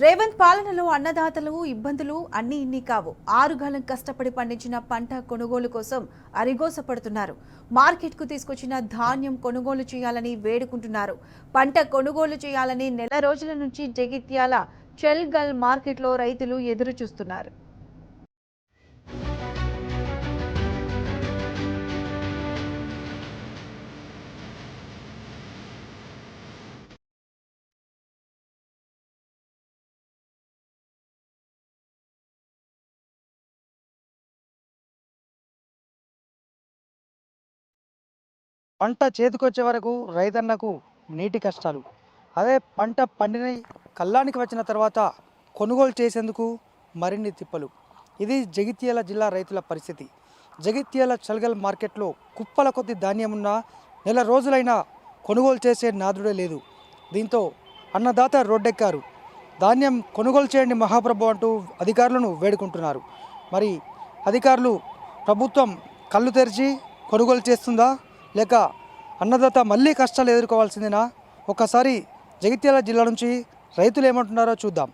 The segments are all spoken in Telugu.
రేవంత్ పాలనలో అన్నదాతలు ఇబ్బందులు అన్ని ఇన్ని కావు. 6 గంటలు కష్టపడి పండించిన పంట కొనుగోలు కోసం అరిగోసపడుతున్నారు. మార్కెట్కు తీసుకొచ్చిన ధాన్యం కొనుగోలు చేయాలని వేడుకుంటున్నారు. పంట కొనుగోలు చేయాలని నెల రోజుల నుంచి జగిత్యాల చెల్గల్ మార్కెట్లో రైతులు ఎదురు చూస్తున్నారు. పంట చేతికొచ్చే వరకు రైతన్నకు నీటి కష్టాలు. అదే పంట పండిన కల్లానికి వచ్చిన తర్వాత కొనుగోలు చేసేందుకు మరిన్ని తిప్పలు. ఇది జగిత్యాల జిల్లా రైతుల పరిస్థితి. జగిత్యాల చల్గల్ మార్కెట్లో కుప్పల కొద్ది ధాన్యం ఉన్న నెల రోజులైనా కొనుగోలు చేసే నాదుడే లేదు. దీంతో అన్నదాత రోడ్డెక్కారు. ధాన్యం కొనుగోలు చేయండి మహాప్రభు అంటూ అధికారులను వేడుకుంటున్నారు. మరి అధికారులు ప్రభుత్వం కళ్ళు తెరిచి కొనుగోలు చేస్తుందా లేక అన్నదాత మళ్ళీ కష్టాలు ఎదుర్కోవాల్సిందేనా? ఒక్కసారి జగిత్యాల జిల్లా నుంచి రైతులు ఏమంటున్నారో చూద్దాం.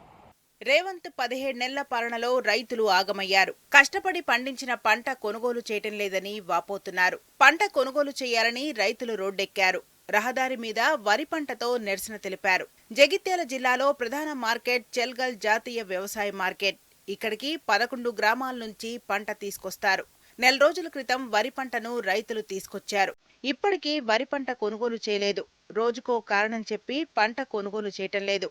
రేవంత్ 17 నెలల పాలనలో రైతులు ఆగమయ్యారు. కష్టపడి పండించిన పంట కొనుగోలు చేయటం లేదని వాపోతున్నారు. పంట కొనుగోలు చేయాలని రైతులు రోడ్డెక్కారు. రహదారి మీద వరి పంటతో నిరసన తెలిపారు. జగిత్యాల జిల్లాలో ప్రధాన మార్కెట్ చెల్గల్ జాతీయ వ్యవసాయ మార్కెట్. ఇక్కడికి 11 గ్రామాల నుంచి పంట తీసుకొస్తారు. నెల రోజుల క్రితం వరి పంటను రైతులు తీసుకొచ్చారు. ఇప్పటికీ వరి పంట కొనుగోలు చేయలేదు. రోజుకో కారణం చెప్పి పంట కొనుగోలు చేయటం లేదు.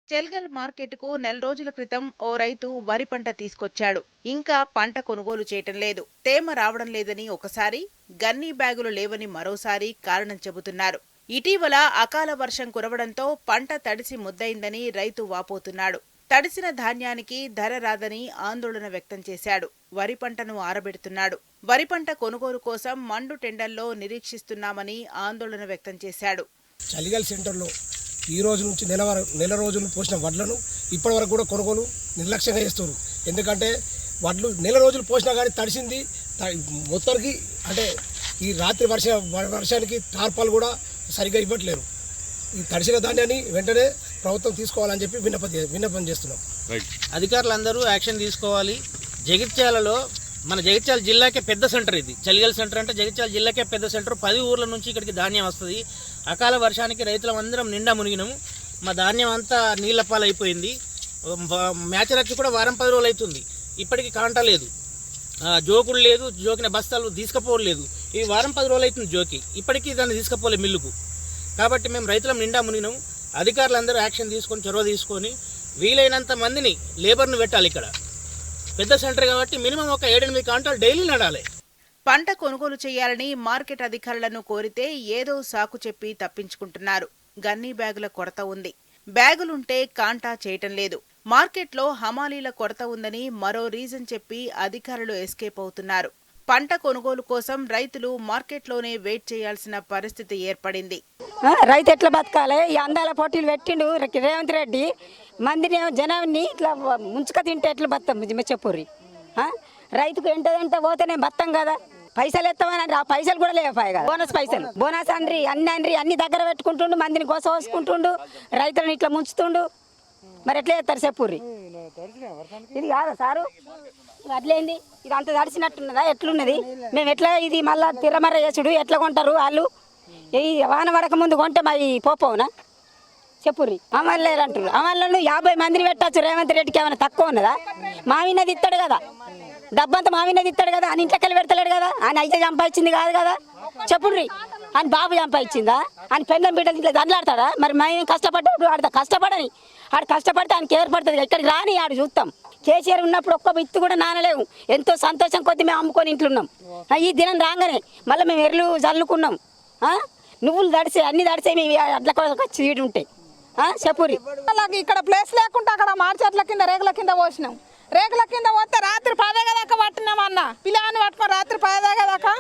చెల్గల్ మార్కెట్కు నెల రోజుల క్రితం ఓ రైతు వరి పంట తీసుకొచ్చాడు. ఇంకా పంట కొనుగోలు చేయటం లేదు. తేమ రావడం లేదని ఒకసారి, గన్నీ బ్యాగులు లేవని మరోసారి కారణం చెబుతున్నారు. ఇటీవల అకాల వర్షం కురవడంతో పంట తడిసి ముద్దయిందని రైతు వాపోతున్నాడు. తడిసిన ధాన్యానికి ధర రాదని ఆందోళన వ్యక్తం చేశాడు. వరి పంటను ఆరబెడుతున్నాడు. వరి పంట కొనుగోలు కోసం మండు టెండర్లో నిరీక్షిస్తున్నామని ఆందోళన వ్యక్తం చేశాడు. చలిగల్ సెంటర్లో ఈ రోజు నుంచి నెల రోజులు పోసిన వడ్లను ఇప్పటి వరకు కూడా కొనుగోలు నిర్లక్ష్యంగా చేస్తారు. ఎందుకంటే వడ్లు నెల రోజులు పోసినా కానీ తడిసింది మొత్తానికి. అంటే ఈ రాత్రి వర్షానికి టార్పాలు కూడా సరిగ్గా ఇవ్వట్లేరు. ఈ తడిసిన ధాన్యాన్ని వెంటనే ప్రభుత్వం తీసుకోవాలని చెప్పి విన్నపం చేస్తున్నాం. అధికారులందరూ యాక్షన్ తీసుకోవాలి. జగిత్యాలలో మన జగిత్యాల జిల్లాకే పెద్ద సెంటర్ ఇది. చలిగల్ సెంటర్ అంటే జగిత్యాల జిల్లాకే పెద్ద సెంటర్. 10 ఊర్ల నుంచి ఇక్కడికి ధాన్యం వస్తుంది. అకాల వర్షానికి రైతులందరం నిండా మునిగినాము. మా ధాన్యం అంతా నీళ్ల పాలైపోయింది. మ్యాచర్ వచ్చి కూడా వారం 10 రోజులు అవుతుంది. ఇప్పటికీ కాంటా లేదు, జోకులు లేదు, జోకిన బస్తాలు తీసుకుపోలేదు. ఈ వారం 10 రోజులు అవుతుంది జోకి. ఇప్పటికీ దాన్ని తీసుకుపోలే మిల్లుకు. కాబట్టి మేము రైతులం నిండా మునిగినాము. అధికారులందరూ యాక్షన్ తీసుకొని చొరవ తీసుకొని వీలైనంత మందిని లేబర్ను పెట్టాలి. ఇక్కడ పెద్ద సెంటర్ కాబట్టి మినిమం ఒక 7-8 కాంటాలు డైలీ నడాలి. పంట కొనుగోలు చేయాలని మార్కెట్ అధికారులను కోరితే ఏదో సాకు చెప్పి తప్పించుకుంటున్నారు. గన్నీ బ్యాగుల కొరత ఉంది. బ్యాగులుంటే కాంటా చేయటం లేదు. మార్కెట్లో హమాలీల కొరత ఉందని మరో రీజన్ చెప్పి అధికారులు ఎస్కేప్ అవుతున్నారు. పంట కొనుగోలు కోసం రైతులు మార్కెట్లోనే వెయిట్ చేయాల్సిన పరిస్థితి ఏర్పడింది. రైతు ఎట్లా బతకాలి? ఈ అందాల పోటీలు పెట్టిండు రేవంత్ రెడ్డి. మందిని జనాన్ని ఇట్లా ముంచుక తింటే ఎట్లా బతాం చెప్పుర్రి. రైతుకు ఎంట పోతేనే బతాం కదా. పైసలు ఎత్తామని ఆ పైసలు కూడా లేపాయి కదా. బోనస్ అన్ని దగ్గర పెట్టుకుంటుండు. మందిని కోసపోసుకుంటుండు. రైతులను ఇట్లా ముంచుతుండు. మరి ఎట్లా చేస్తారు చెప్పుర్రి? ఇది కాదా సారు? అట్లేంది? ఇది అంత తడిసినట్టున్నదా? ఎట్లున్నది? మేము ఎట్లా ఇది మళ్ళా తిరమర చేసుడు ఎట్లా కొంటారు వాళ్ళు? ఈ వాన పడక ముందు కొంటే మరి పోపోవునా? చెప్పుర్రి. అమలు లేరంటారు. అమలను 50 మందిని పెట్టచ్చు. రేవంత్ రెడ్డికి ఏమైనా తక్కువ ఉన్నదా? మావినది ఇస్తాడు కదా, డబ్బంతా మావినది ఇస్తాడు కదా. అని ఇంట్లోకి వెళ్ళి పెడతలేడు కదా. ఆయన అయితే సంపాదించింది కాదు కదా. చెప్పుర్రి. అని బాబు సంపాదించిందా? అని పెళ్ళం బిడ్డలు ఇట్లా దండలాడతాడా? మరి మేము కష్టపడ్డాడు ఆడతా కష్టపడని. ఆడు కష్టపడితే ఆయనకి ఏర్పడుతుంది. ఇక్కడికి రాని ఆడు చూస్తాం. కేసీఆర్ ఉన్నప్పుడు ఒక్క ఇత్తు కూడా నానలేవు. ఎంతో సంతోషం కొద్ది మేము అమ్ముకొని ఇంట్లున్నాం. ఈ దినం రాగానే మళ్ళీ మేము ఎర్రలు జల్లుకున్నాం. నువ్వులు తడిసే అన్ని తడిసే మేము అట్లా చీడు ఉంటాయి. చెప్పుర్రి. ఇక్కడ ప్లేస్ లేకుండా అక్కడ మార్చెట్ల కింద రేగుల కింద పోసినాం. రేకుల కింద పోతే రాత్రి 10 దాకా పట్టినామన్న పిల్లని పట్టుకొని రాత్రి 10 దాకా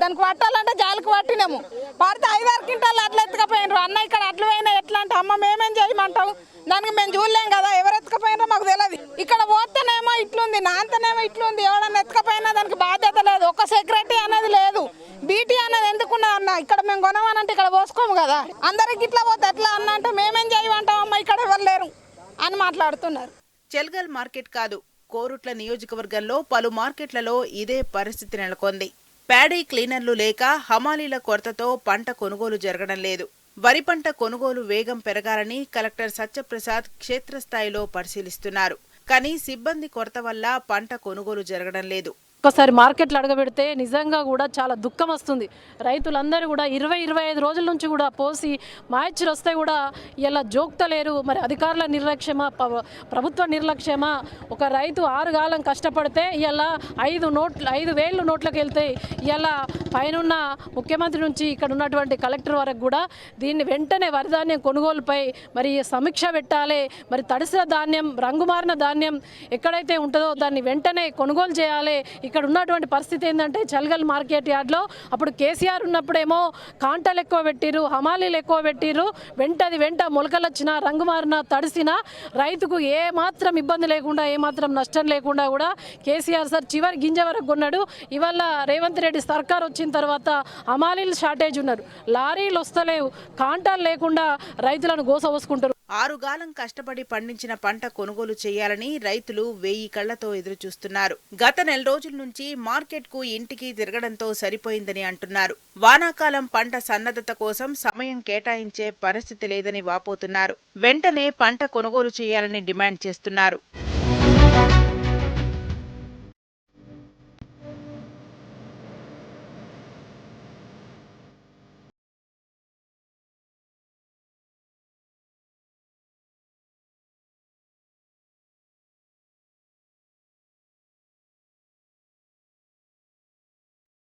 దానికి పట్టాలంటే జాలికి పట్టినాము పడితే 5-6 క్వింటాలు అట్లా ఎత్తుకపోయినారు అన్న ఇక్కడ అట్లు పోయినా ఎట్లా అంటే అమ్మ మేమేం చేయమంటాం దానికి మేము చూడలేం కదా ఎవరు ఎత్తుకపోయినారో మాకు తెలియదు ఇక్కడ పోతేనేమో ఇట్లుంది నాంతనేమో ఇట్లుంది ఎవడన్నా ఎత్తుకపోయినా దానికి బాధ్యత లేదు ఒక సెక్యూరిటీ అనేది లేదు బీటీ అనేది ఎందుకున్నా అన్న ఇక్కడ మేము కొనమనంటే ఇక్కడ పోసుకోము కదా అందరికి ఇట్లా పోతే ఎట్లా అన్న అంటే మేమేం చేయమంటాం అమ్మ ఇక్కడ ఎవరు లేరు అని మాట్లాడుతున్నారు. చెల్గల్ మార్కెట్ కాదు, కోరుట్ల నియోజకవర్గంలో పలు మార్కెట్లలో ఇదే పరిస్థితి నెలకొంది. ప్యాడీ క్లీనర్లు లేక హమాలీల కొరతతో పంట కొనుగోలు జరగడం లేదు. వరి పంట కొనుగోలు వేగం పెరగాలని కలెక్టర్ సత్యప్రసాద్ క్షేత్రస్థాయిలో పరిశీలిస్తున్నారు. కానీ సిబ్బంది కొరత వల్ల పంట కొనుగోలు జరగడం లేదు. ఒక్కసారి మార్కెట్లో అడగబెడితే నిజంగా కూడా చాలా దుఃఖం వస్తుంది. రైతులందరూ కూడా 20-25 రోజుల నుంచి కూడా పోసి మాయిచ్చలు వస్తే కూడా ఇలా జోక్తలేరు. మరి అధికారుల నిర్లక్ష్యమా ప్రభుత్వ నిర్లక్ష్యమా? ఒక రైతు 6 కాలం కష్టపడితే ఇలా 5,000 నోట్లకు వెళ్తాయి. ఇలా పైన ముఖ్యమంత్రి నుంచి ఇక్కడ ఉన్నటువంటి కలెక్టర్ వరకు కూడా దీన్ని వెంటనే వరిధాన్యం కొనుగోలుపై మరి సమీక్ష పెట్టాలి. మరి తడిసిన ధాన్యం, రంగుమారిన ధాన్యం ఎక్కడైతే ఉంటుందో దాన్ని వెంటనే కొనుగోలు చేయాలి. ఇక్కడ ఉన్నటువంటి పరిస్థితి ఏంటంటే చెల్గల్ మార్కెట్ యార్డ్లో అప్పుడు కేసీఆర్ ఉన్నప్పుడేమో కాంటాలు ఎక్కువ పెట్టిరు, హమాలీలు ఎక్కువ పెట్టిరు. వెంట మొలకలు వచ్చినా రంగు మారినా తడిసినా రైతుకు ఏ మాత్రం ఇబ్బంది లేకుండా ఏ మాత్రం నష్టం లేకుండా కూడా కేసీఆర్ సార్ చివరి గింజ వరకు కొన్నాడు. ఇవాళ రేవంత్ రెడ్డి సర్కార్ వచ్చిన తర్వాత హమాలీలు షార్టేజ్ ఉన్నారు, లారీలు వస్తలేవు, కాంటాలు లేకుండా రైతులను గోసవోసుకుంటారు. 6 కాలం కష్టపడి పండించిన పంట కొనుగోలు చేయాలని రైతులు 1000 కళ్లతో ఎదురుచూస్తున్నారు. గత నెల రోజుల నుంచి మార్కెట్కు ఇంటికి తిరగడంతో సరిపోయిందని అంటున్నారు. వానాకాలం పంట సన్నద్ధత కోసం సమయం కేటాయించే పరిస్థితి లేదని వాపోతున్నారు. వెంటనే పంట కొనుగోలు చేయాలని డిమాండ్ చేస్తున్నారు.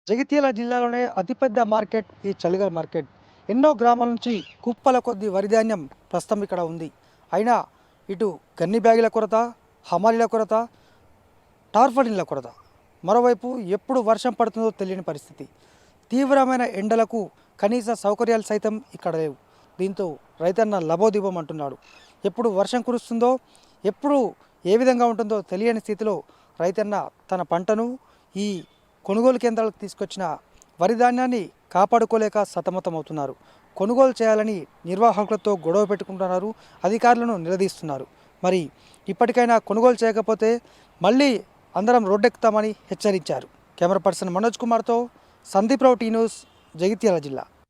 జగిత్యాల జిల్లాలోనే అతిపెద్ద మార్కెట్ ఈ చలిగల్ మార్కెట్. ఎన్నో గ్రామాల నుంచి కుప్పల కొద్ది వరి ధాన్యం ప్రస్తుతం ఇక్కడ ఉంది. అయినా ఇటు గన్ని బ్యాగుల కొరత, హమాలీల కొరత, టార్ఫలిన్ల కొరత. మరోవైపు ఎప్పుడు వర్షం పడుతుందో తెలియని పరిస్థితి. తీవ్రమైన ఎండలకు కనీస సౌకర్యాలు సైతం ఇక్కడ లేవు. దీంతో రైతన్న లబోదిబం అంటున్నాడు. ఎప్పుడు వర్షం కురుస్తుందో, ఎప్పుడు ఏ విధంగా ఉంటుందో తెలియని స్థితిలో రైతన్న తన పంటను ఈ కొనుగోలు కేంద్రాలకు తీసుకొచ్చిన వరి ధాన్యాన్ని కాపాడుకోలేక సతమతమవుతున్నారు. కొనుగోలు చేయాలని నిర్వాహకులతో గొడవ పెట్టుకుంటున్నారు, అధికారులను నిలదీస్తున్నారు. మరి ఇప్పటికైనా కొనుగోలు చేయకపోతే మళ్ళీ అందరం రోడ్డెక్కుతామని హెచ్చరించారు. కెమెరా పర్సన్ మనోజ్ కుమార్తో సందీప్ రావు, టీ న్యూస్, జగిత్యాల జిల్లా.